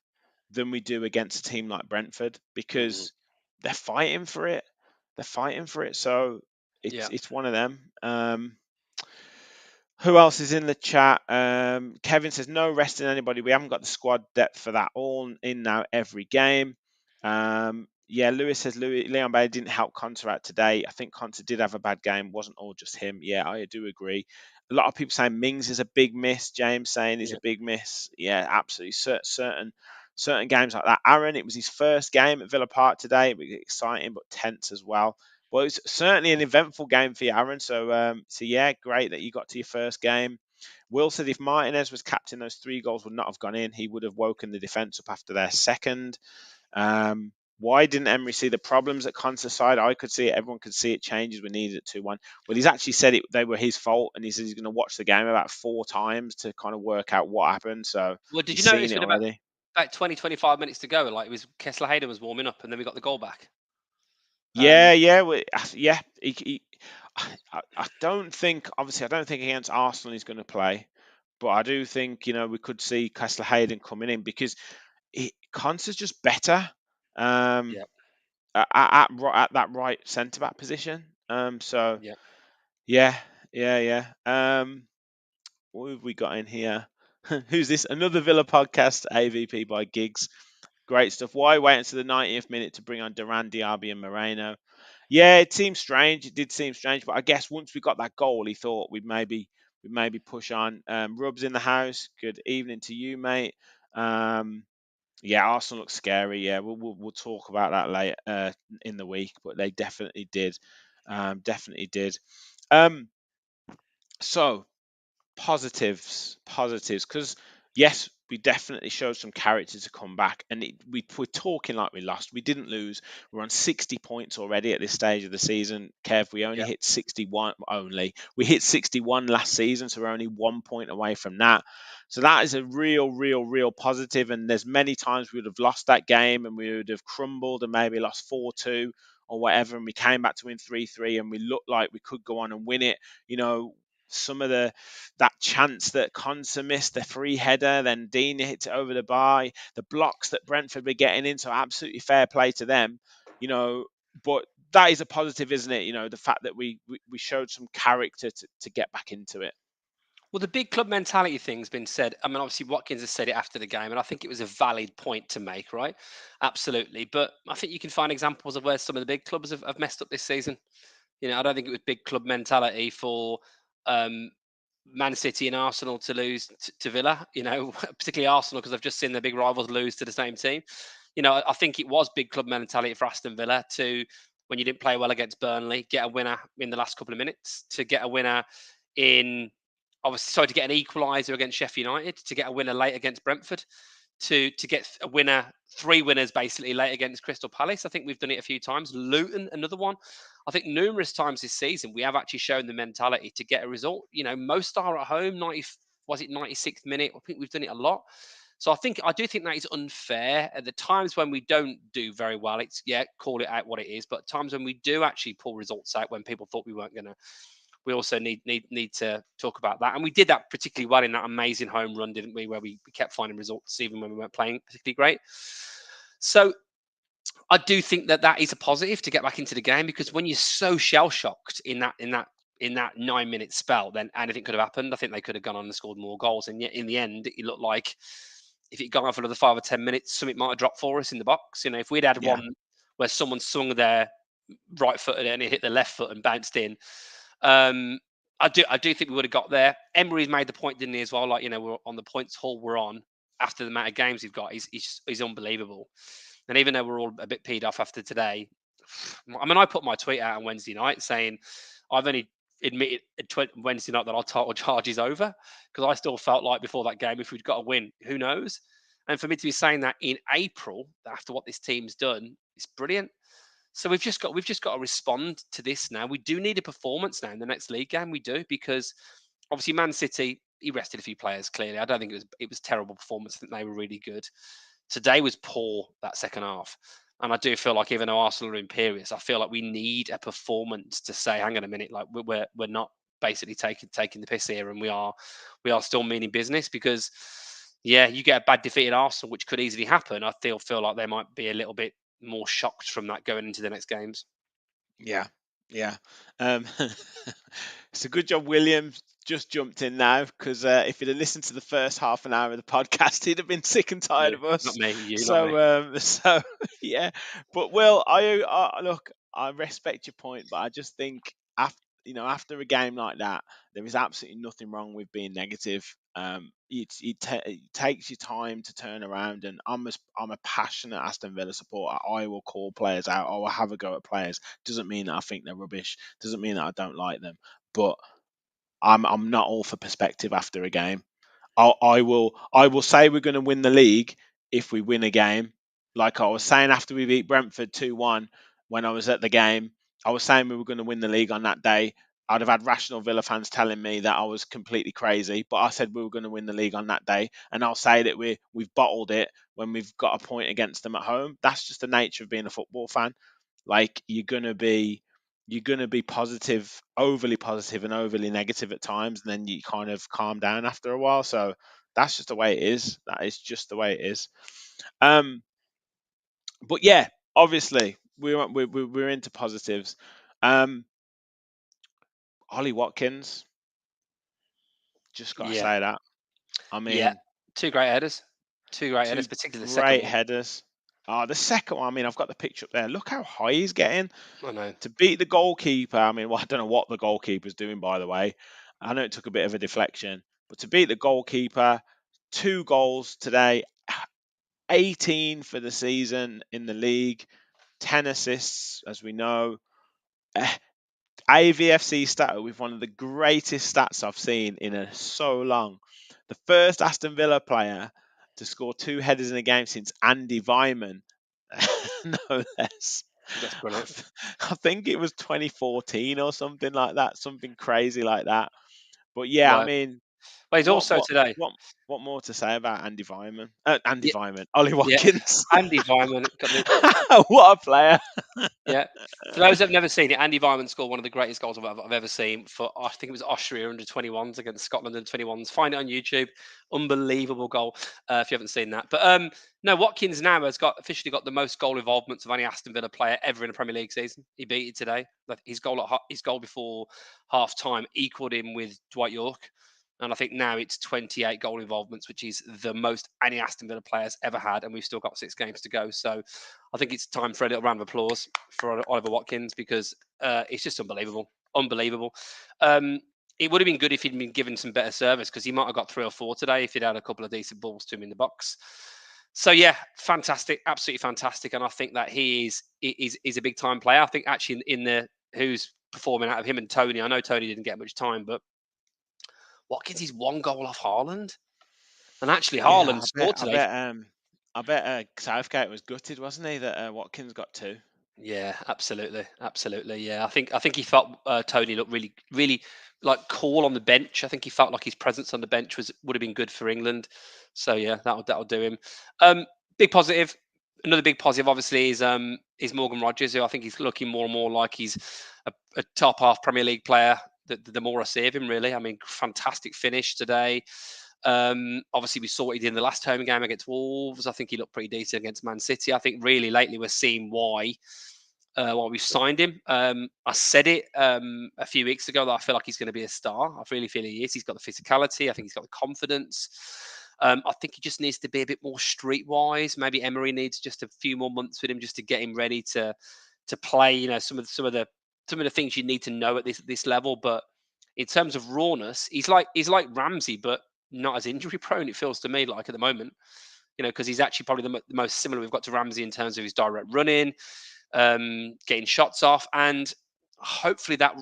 than we do against a team like Brentford Mm, because they're fighting for it. They're fighting for it. So yeah, it's one of them. Who else is in the chat? Kevin says no resting anybody. We haven't got the squad depth for that. All in now every game. Yeah, Lewis says Leon Bailey didn't help Conte out today. I think Conte did have a bad game. Wasn't all just him. Yeah, I do agree. A lot of people saying Mings is a big miss. James saying he's yeah. a big miss. Yeah, absolutely. Certain games like that. Aaron, it was his first game at Villa Park today. It was exciting but tense as well. Well, it's certainly an eventful game for you, Aaron. So yeah, great that you got to your first game. Will said if Martinez was captain, those 3 goals would not have gone in. He would have woken the defence up after their second. Why didn't Emery see the problems at Conte's side? I could see it. Everyone could see it. Changes were needed at 2-1. Well, he's actually said they were his fault, and he says he's going to watch the game about 4 times to kind of work out what happened. So Well, did he's you seen notice it with already. about 20, 25 minutes to go, like it was Kessler Hayden was warming up, and then we got the goal back. Yeah, yeah, yeah. I don't think, obviously, I don't think against Arsenal he's going to play, but I do think we could see Kessler Hayden coming in because Conte's just better um, Yeah, at that right centre back position. So yeah. yeah, yeah, yeah. What have we got in here? Who's this? Another Villa podcast, AVP by Gigs. Great stuff. Why wait until the 90th minute to bring on Duran, Diaby, and Moreno? Yeah, it seemed strange. It did seem strange, but I guess once we got that goal, he thought we'd maybe push on. Rubs in the house. Good evening to you, mate. Yeah, Arsenal looks scary. Yeah, we'll talk about that later in the week, but they definitely did. Definitely did. Um, so positives, because yes, we definitely showed some character to come back, and we're talking like we lost. We didn't lose. We're on 60 points already at this stage of the season. Kev, we only Yeah. hit 61. We hit 61 last season, so we're only 1 point away from that. So that is a real positive, and there's many times we would have lost that game and we would have crumbled and maybe lost 4-2 or whatever, and we came back to win 3-3 and we looked like we could go on and win it. Some of that chance that Konsa missed, the free header, then Dean hits it over the bar, the blocks that Brentford were getting into, absolutely fair play to them, you know. But that is a positive, isn't it? The fact that we showed some character to get back into it. Well, the big club mentality thing's been said. I mean, obviously Watkins has said it after the game, and I think it was a valid point to make, right? Absolutely. But I think you can find examples of where some of the big clubs have messed up this season. I don't think it was big club mentality for um, Man City and Arsenal to lose to Villa. Particularly Arsenal because I've just seen their big rivals lose to the same team. I think it was big club mentality for Aston Villa to, when you didn't play well against Burnley, get a winner in the last couple of minutes, to get a winner in, obviously, sorry, to get an equaliser against Sheffield United, to get a winner late against Brentford, to get a winner, 3 winners basically late against Crystal Palace. I think we've done it a few times. Luton, another one. I think numerous times this season we have actually shown the mentality to get a result. Most are at home. 96th minute? I think we've done it a lot. So I do think that is unfair. At the times when we don't do very well, it's, yeah, call it out what it is. But times when we do actually pull results out when people thought we weren't going to, we also need to talk about that. And we did that particularly well in that amazing home run, didn't we? Where we kept finding results even when we weren't playing particularly great. So I do think that is a positive to get back into the game, because when you're so shell shocked in that 9 minute spell, then anything could have happened. I think they could have gone on and scored more goals, and yet in the end, it looked like if it gone on for another 5 or 10 minutes, something might have dropped for us in the box. If we'd had Yeah, one where someone swung their right footed and it hit the left foot and bounced in, um, I do think we would have got there. Emery's made the point, didn't he, as well? Like, we're on the points haul we're on after the amount of games we've got. He's unbelievable. And even though we're all a bit peed off after today, I mean, I put my tweet out on Wednesday night saying I've only admitted Wednesday night that our title charge is over, because I still felt like before that game, if we'd got a win, who knows? And for me to be saying that in April after what this team's done, it's brilliant. So we've just got to respond to this now. We do need a performance now in the next league game. We do, because obviously Man City he rested a few players. Clearly, I don't think it was terrible performance. I think they were really good. Today was poor, that second half. And I do feel like even though Arsenal are imperious, I feel like we need a performance to say, hang on a minute, like we're not basically taking the piss here, and we are still meaning business. Because yeah, you get a bad defeat at Arsenal, which could easily happen. I feel like they might be a little bit more shocked from that going into the next games. Yeah, yeah. Um, it's a good job Williams just jumped in now, because if he'd have listened to the first half an hour of the podcast, he'd have been sick and tired You, of not us. me. You, not me. So yeah. But Will, I look, I respect your point, but I just think after a game like that, there is absolutely nothing wrong with being negative. It takes you time to turn around, and I'm a passionate Aston Villa supporter. I will call players out. I will have a go at players. Doesn't mean that I think they're rubbish. Doesn't mean that I don't like them. But I'm not all for perspective after a game. I will say we're going to win the league if we win a game. Like I was saying after we beat Brentford 2-1 when I was at the game, I was saying we were going to win the league on that day. I'd have had rational Villa fans telling me that I was completely crazy, but I said we were going to win the league on that day, and I'll say that we've bottled it when we've got a point against them at home. That's just the nature of being a football fan. Like you're gonna be positive, overly positive and overly negative at times, and then you kind of calm down after a while. So that's just the way it is. That is just the way it is. Um, but yeah, obviously we're into positives. Um, Ollie Watkins, just gotta Yeah, say that. I yeah. mean, Two great headers. Two great headers, two particularly the second great one. headers. The second one, I mean, I've got the picture up there. Look how high he's getting I know. to beat the goalkeeper. I mean, well, I don't know what the goalkeeper's doing, by the way. I know it took a bit of a deflection, but to beat the goalkeeper, 2 goals today, 18 for the season in the league, 10 assists, as we know. AVFC stat with one of the greatest stats I've seen in so long. The first Aston Villa player to score 2 headers in a game since Andy Vyman, no less. That's I, brilliant. I think it was 2014 or something like that, something crazy like that. But yeah, I Right. mean, But he's what also what today. what what more to say about Andy Vyman? Andy Yeah, Vyman, Ollie yeah. Watkins. Andy Vyman got the What a player! yeah. For those that have never seen it, Andy Vyman scored one of the greatest goals I've ever seen for, I think it was Austria under 21s against Scotland under 21s. Find it on YouTube. Unbelievable goal if you haven't seen that. But no, Watkins now has officially got the most goal involvements of any Aston Villa player ever in a Premier League season. He beat it today. Like, his goal before half time equaled him with Dwight York. And I think now it's 28 goal involvements, which is the most any Aston Villa players ever had. And we've still got 6 games to go. So I think it's time for a little round of applause for Oliver Watkins, because it's just unbelievable. Unbelievable. Um, it would have been good if he'd been given some better service, because he might have got 3 or 4 today if he'd had a couple of decent balls to him in the box. So yeah, fantastic, absolutely fantastic. And I think that he is a big time player. I think actually in the who's performing out of him and Tony. I know Tony didn't get much time, but Watkins is 1 goal off Haaland. And actually, Yeah, Haaland I bet, scored I today. bet, I bet Southgate was gutted, wasn't he, that Watkins got 2. Yeah, absolutely, absolutely. Yeah, I think he felt Tony looked really, really like cool on the bench. I think he felt like his presence on the bench would have been good for England. So yeah, that'll do him. Big positive. Another big positive, obviously, is Morgan Rogers, who I think he's looking more and more like he's a top half Premier League player. The more I see of him, really. I mean, fantastic finish today. Obviously, we saw what he did in the last home game against Wolves. I think he looked pretty decent against Man City. I think really lately we're seeing why we signed him. I said it a few weeks ago that I feel like he's going to be a star. I really feel he is. He's got the physicality. I think he's got the confidence. I think he just needs to be a bit more streetwise. Maybe Emery needs just a few more months with him just to get him ready to play. You know, some of the things you need to know at this level. But in terms of rawness, he's like Ramsey, but not as injury prone. It feels to me like at the moment. You know, because he's actually probably the most similar we've got to Ramsey in terms of his direct running, getting shots off, and hopefully that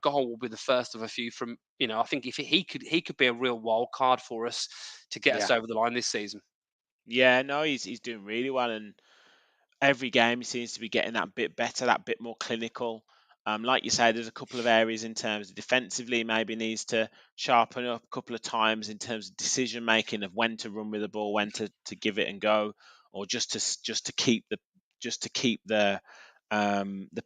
goal will be the first of a few from. I think if he could be a real wild card for us to get us Yeah, over the line this season. yeah, no, he's doing really well, and every game he seems to be getting that bit better, that bit more clinical. Like you say, there's a couple of areas in terms of defensively, maybe needs to sharpen up a couple of times in terms of decision making of when to run with the ball, when to give it and go, or just to keep the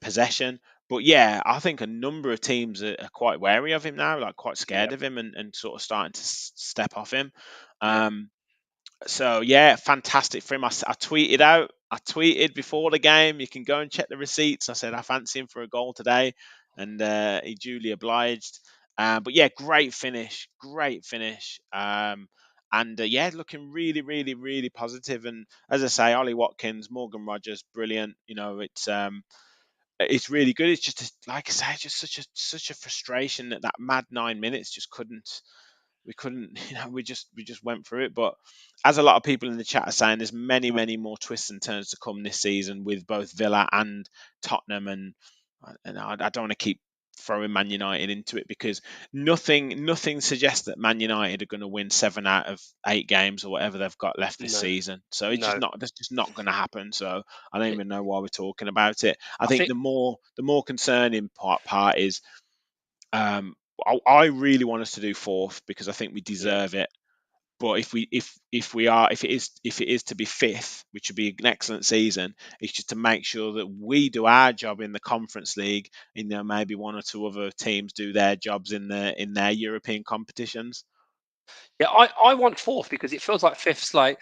possession. But yeah, I think a number of teams are quite wary of him now, like quite scared Yep. of him, and sort of starting to step off him. Yep. Um, so yeah, fantastic for him. I tweeted out. I tweeted before the game. You can go and check the receipts. I said I fancy him for a goal today, and he duly obliged. But yeah, great finish, great finish. And yeah, looking really, really, really positive. And as I say, Ollie Watkins, Morgan Rogers, brilliant. It's really good. It's just like I say, just such a frustration that mad 9 minutes just couldn't we couldn't we just went through it. But as a lot of people in the chat are saying, there's many more twists and turns to come this season with both Villa and Tottenham, and I don't want to keep throwing Man United into it because nothing suggests that Man United are going to win 7 out of 8 games or whatever they've got left this No. season. So No. that's just not going to happen. So I don't It, even know why we're talking about it. I I think think. the more concerning part is um, I really want us to do fourth because I think we Yeah. deserve it. But if it is to be fifth, which would be an excellent season, it's just to make sure that we do our job in the Conference League, and maybe one or two other teams do their jobs in their European competitions. Yeah. I want fourth because it feels like fifth's like,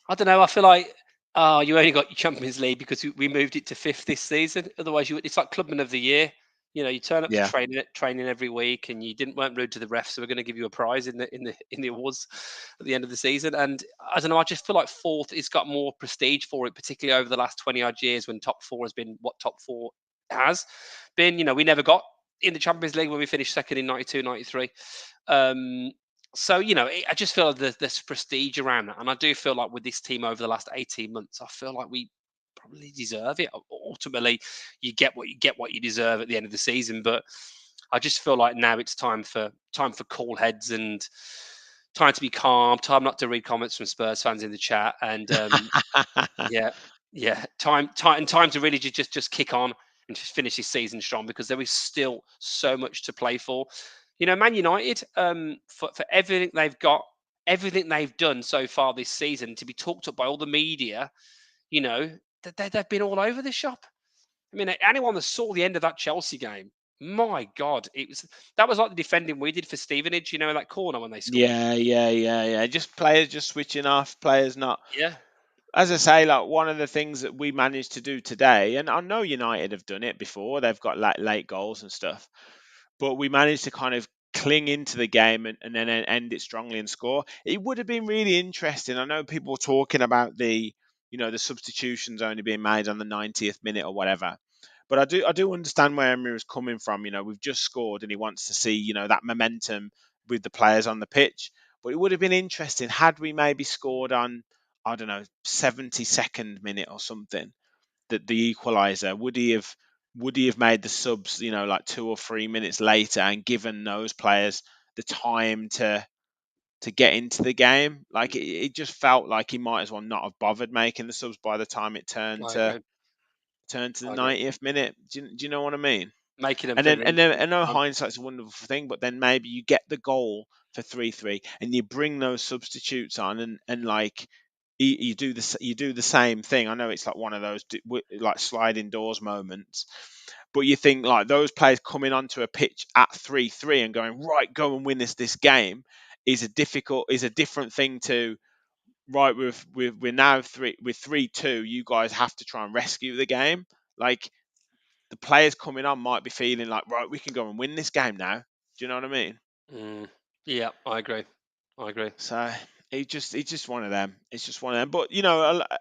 I don't know. I feel like, oh, you only got your Champions League because we moved it to fifth this season. Otherwise, it's like Clubman of the Year. You turn up to Yeah. training every week, and you weren't rude to the refs, so we're going to give you a prize in the awards at the end of the season. And I don't know. I just feel like fourth has got more prestige for it, particularly over the last 20 odd years when top four has been what top four has been. We never got in the Champions League when we finished second in 92, 93. So I just feel like there's prestige around that, and I do feel like with this team over the last 18 months, I feel like we probably deserve it. Ultimately, you get what you deserve at the end of the season, but I just feel like now it's time for cool heads and time to be calm, time not to read comments from Spurs fans in the chat, and yeah, yeah, time to really just kick on and just finish this season strong because there is still so much to play for. Man United, for everything they've got, everything they've done so far this season, to be talked up by all the media, they've been all over the shop. I mean, anyone that saw the end of that Chelsea game, my God, that was like the defending we did for Stevenage. That corner when they scored. Yeah. Just players just switching off, players not. Yeah, As I say, like one of the things that we managed to do today, and I know United have done it before, they've got like late goals and stuff, but we managed to kind of cling into the game and then end it strongly and score. It would have been really interesting. I know people were talking about the substitutions only being made on the 90th minute or whatever. But I do understand where Emery is coming from. We've just scored and he wants to see, that momentum with the players on the pitch. But it would have been interesting had we maybe scored on, I don't know, 72nd minute or something, that the equaliser. Would he have made the subs, like 2 or 3 minutes later and given those players the time to get into the game? Like it just felt like he might as well not have bothered making the subs by the time it turned I to agree. turned to the I agree. 90th minute. Do you know what I mean? Making them And for then, really. and then, I know hindsight's a wonderful thing, but then maybe you get the goal for 3-3, and you bring those substitutes on, and like you do the same thing. I know it's like one of those like sliding doors moments, but you think like those players coming onto a pitch at 3-3 and going right, go and win this game is a different thing to right. We're now with 3-2. You guys have to try and rescue the game. Like the players coming on might be feeling like, right, we can go and win this game now. Do you know what I mean? Mm, yeah, I agree. I agree. So it's just one of them. It's just one of them. But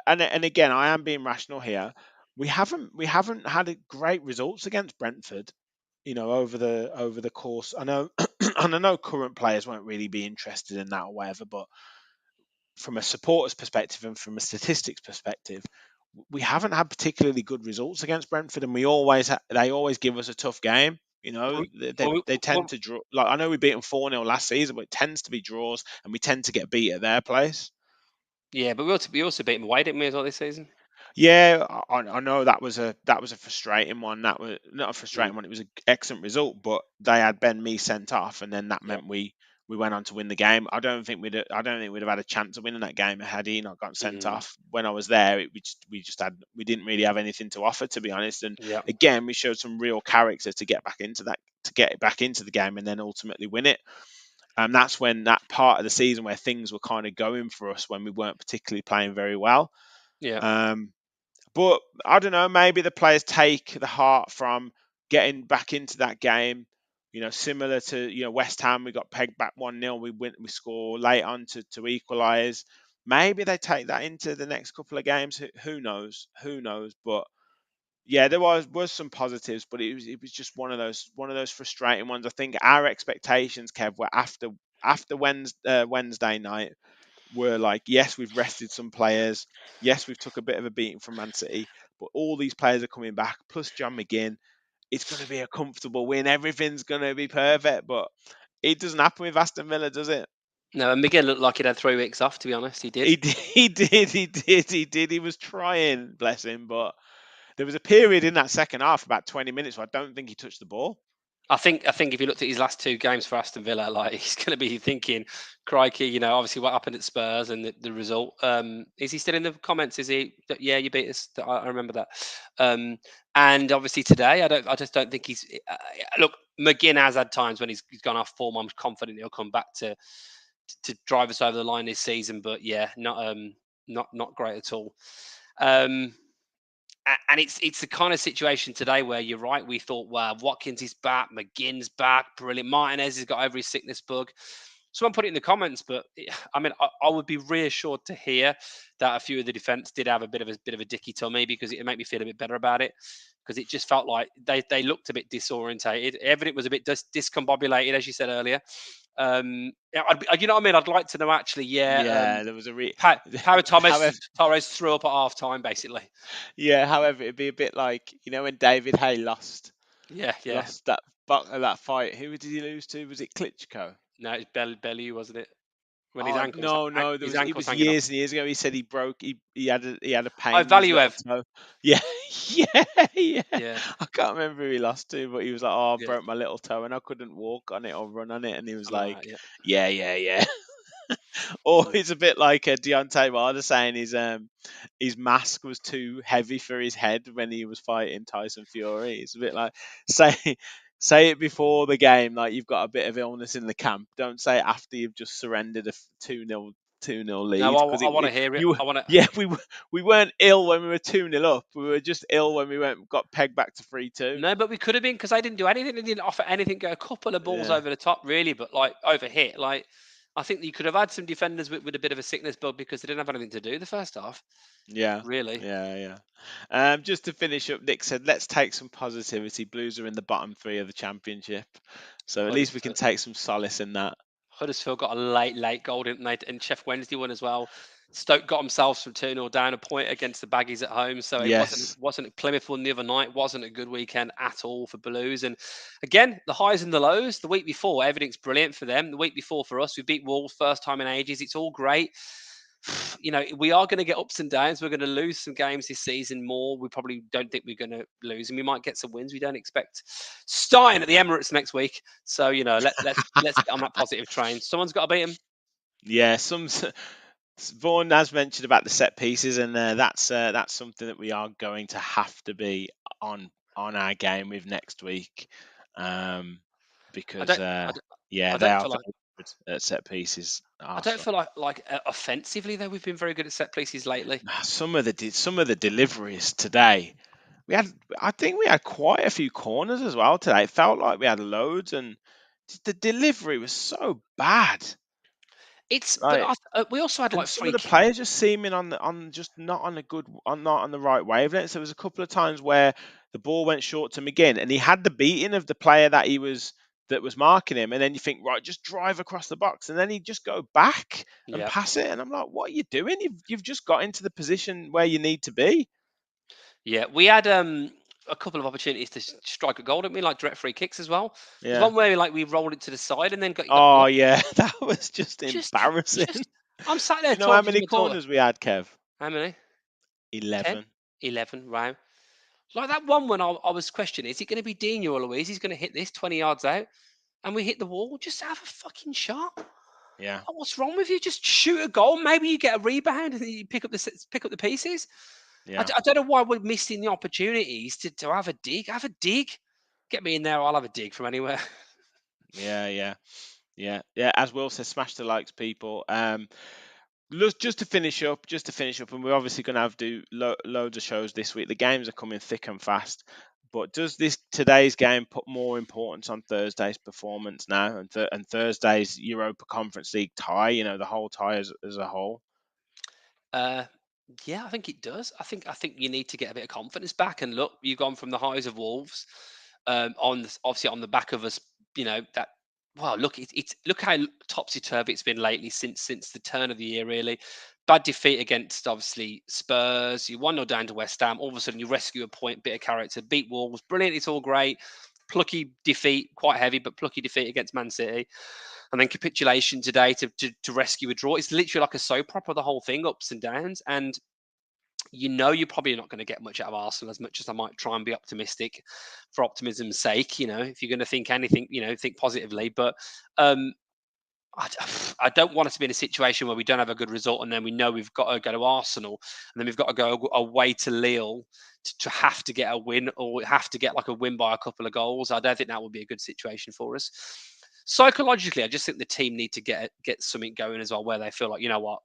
and again, I am being rational here. We haven't had great results against Brentford. Over the course. I know, and I know current players won't really be interested in that or whatever. But from a supporter's perspective and from a statistics perspective, we haven't had particularly good results against Brentford, and they always give us a tough game. Well, They tend well, to draw. Like I know we beat them 4-0 last season, but it tends to be draws, and we tend to get beat at their place. yeah, but we also beat them away, didn't we, as well this season? Yeah, I know that was a frustrating one. That was not a Mm, frustrating one. It was an excellent result, but they had Ben Mee sent off, and then that yeah. meant we went on to win the game. I don't think we'd have had a chance of winning that game had he not gotten sent Mm, off. When I was there, we didn't really have anything to offer, to be honest. And yeah. again, we showed some real character to get back into the game, and then ultimately win it. And that's when that part of the season where things were kind of going for us when we weren't particularly playing very well. Yeah. Um, but I don't know. Maybe the players take the heart from getting back into that game. Similar to West Ham, we got pegged back 1-0. We win, we score late on to equalise. Maybe they take that into the next couple of games. Who knows? Who knows? But yeah, there was some positives, but it was just one of those frustrating ones. I think our expectations, Kev, were after Wednesday night were like, yes, we've rested some players. Yes, we've took a bit of a beating from Man City, but all these players are coming back, plus John McGinn. It's going to be a comfortable win. Everything's going to be perfect, but it doesn't happen with Aston Villa, does it? No, and Miguel looked like he'd had 3 weeks off. To be honest, he did. He did, he did, he did, he did. He was trying, bless him, but there was a period in that second half, about 20 minutes, where I don't think he touched the ball. I think if you looked at his last 2 games for Aston Villa, like he's going to be thinking, "Crikey, obviously what happened at Spurs and the result." Is he still in the comments? Is he? Yeah, you beat us. I remember that. Um, and obviously today, I just don't think he's. Look, McGinn has had times when he's gone off form. I'm confident he'll come back to drive us over the line this season. But yeah, not great at all. Um, and it's the kind of situation today where you're right. We thought, wow, Watkins is back, McGinn's back, brilliant. Martinez has got over his sickness bug. Someone put it in the comments, but I mean, I would be reassured to hear that a few of the defense did have a bit of a dicky tummy because it made me feel a bit better about it. Because it just felt like they looked a bit disorientated. Everything was a bit discombobulated, as you said earlier. Yeah, you know what I mean? I'd like to know actually. Yeah, Yeah, there was Power however, Torres threw up at half time, basically. yeah, however, it'd be a bit like when David Hay Yeah, yeah. lost that fight. Who did he lose to? Was it Klitschko? No, it's Bellew, wasn't it? When Oh no, no, his it ankle's was hanging off. years and years ago. He said he had a Oh, pain in his little Valuev. toe. Yeah, yeah, yeah. Yeah, I can't remember who he lost to, but he was like, "Oh, I yeah. broke my little toe and I couldn't walk on it or run on it," and he was Something like that. like, Yeah. "Yeah, yeah, yeah." Or Yeah. it's a bit like Deontay Wilder saying his mask was too heavy for his head when he was fighting Tyson Fury. It's a bit like say say it before the game, like you've got a bit of illness in the camp. Don't say it after you've just surrendered a 2-0 No, lead because I want to hear it. you I want to. yeah we weren't ill when we were 2-0 up. We were just ill when we got pegged back to 3-2. No, but we could have been because I didn't do anything. They didn't offer anything. Go a couple of balls Yeah. over the top, really, but like over hit. Like I think you could have had some defenders with a bit of a sickness bug because they didn't have anything to do the first half. Yeah, Really, yeah, yeah. Just to finish up, Nick said, "Let's take some positivity. Blues are in the bottom three of the championship, so at least we can Huddersfield. take some solace in that." Huddersfield got a late goal, didn't they? And Chef Wednesday won as well. Stoke got themselves from 2-0 down a point against the Baggies at home. So it wasn't Yes, wasn't Plymouth won the other night. Wasn't a good weekend at all for Blues. And again, the highs and the lows. The week before, everything's brilliant for them. The week before for us, we beat Wolves first time in ages. It's all great. We are going to get ups and downs. We're going to lose some games this season more. We probably don't think we're going to lose, and we might get some wins. We don't expect Stein at the Emirates next week. So let's get on that positive train. Someone's got to beat him. yeah. Vaughan has mentioned about the set pieces, and that's something that we are going to have to be on our game with next week, um, I because don't. I don't, yeah, I they don't are feel like. very good at set pieces. I don't Arsenal. feel like offensively though. We've been very good at set pieces lately. Some of the deliveries today. We had, I think we had quite a few corners as well today. It felt like we had loads, and the delivery was so bad. But Like, we also had and like some of free the kick. players just seeming on just not on a good, not on the right wavelength. So there was a couple of times where the ball went short to McGinn, and he had the beating of the player that was marking him, and then you think, right, just drive across the box, and then he'd just go back and Yeah, pass it, and I'm like, what are you doing? You've just got into the position where you need to be. yeah. We had a couple of opportunities to strike a goal, didn't we? Like direct free kicks as well. There's Yeah. one where like we rolled it to the side and then got Oh blocked. yeah, that was just Just, embarrassing. just. I'm sat Do there you know how talking to many my daughter. corners we had, Kev? How many? 10? 11. 11, right? Like that one when I was questioning, is it going to be Dino or Louise? He's going to hit this 20 yards out, and we hit the wall. Just have a fucking shot. Yeah, Like, what's wrong with you? Just shoot a goal. Maybe you get a rebound and you pick up the pieces. yeah, I don't know why we're missing the opportunities to have a dig. Have a dig. Get me in there. I'll have a dig from anywhere. yeah, yeah, yeah. As Will says, smash the likes, people. Just to finish up, and we're obviously going to have to do loads of shows this week. The games are coming thick and fast. But does today's game put more importance on Thursday's performance now, and Thursday's Europa Conference League tie? You know, the whole tie as a whole. Uh, yeah, I think it does. I think you need to get a bit of confidence back. And look, you've gone from the highs of Wolves, obviously on the back of us. That. Well, look, look how topsy turvy it's been lately since the turn of the year. Really, bad defeat against obviously Spurs. You 1-0 down to West Ham. All of a sudden, you rescue a point, bit of character, beat Wolves. Brilliant. It's all great. Plucky defeat, quite heavy, but plucky defeat against Man City, and then capitulation today to rescue a draw. It's literally like a soap opera, the whole thing, ups and downs. And you're probably not going to get much out of Arsenal, as much as I might try and be optimistic for optimism's sake. If you're going to think anything, think positively. But I, I don't want us to be in a situation where we don't have a good result and then we know we've got to go to Arsenal and then we've got to go away to Lille to have to get a win, or have to get like a win by a couple of goals. I don't think that would be a good situation for us. Psychologically, I just think the team need to get something going as well, where they feel like, you know what,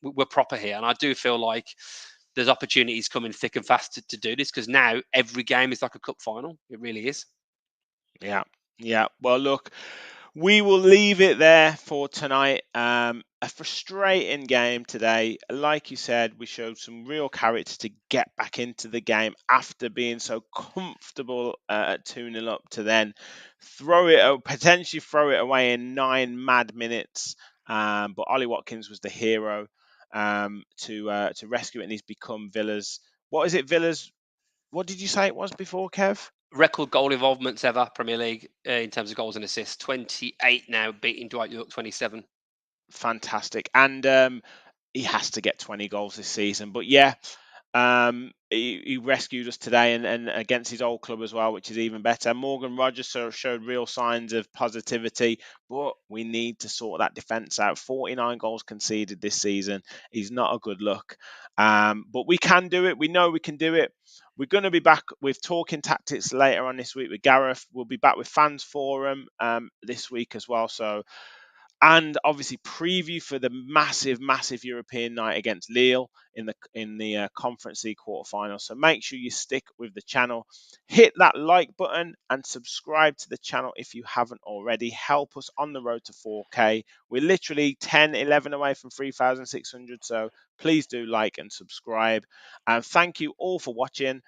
we're proper here. And I do feel like there's opportunities coming thick and fast to do this, because now every game is like a cup final. It really is. Yeah, yeah. Well, look, we will leave it there for tonight. A frustrating game today. Like you said, we showed some real character to get back into the game after being so comfortable at 2-0 up, to then potentially throw it away in 9 mad minutes. But Ollie Watkins was the hero to rescue it, and he's become Villa's. What is it, Villa's? What did you say it was before, Kev? Record goal involvements ever, Premier League, in terms of goals and assists. 28 now, beating Dwight York 27. Fantastic. And he has to get 20 goals this season. But yeah, he rescued us today, and against his old club as well, which is even better. Morgan Rogers showed real signs of positivity, but we need to sort that defence out. 49 goals conceded this season. He's not a good look. But we can do it. We know we can do it. We're going to be back with Talking Tactics later on this week with Gareth. We'll be back with Fans Forum this week as well. So, and obviously preview for the massive European night against Lille in the Conference League quarterfinal. So make sure you stick with the channel, hit that like button, and subscribe to the channel if you haven't already. Help us on the road to 4K. We're literally 11 away from 3,600. So please do like and subscribe. Thank you all for watching.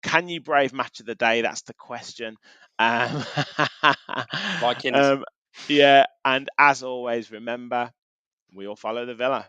Can you brave match of the day? That's the question. Vikings. Yeah, and as always, remember, we all follow the Villa.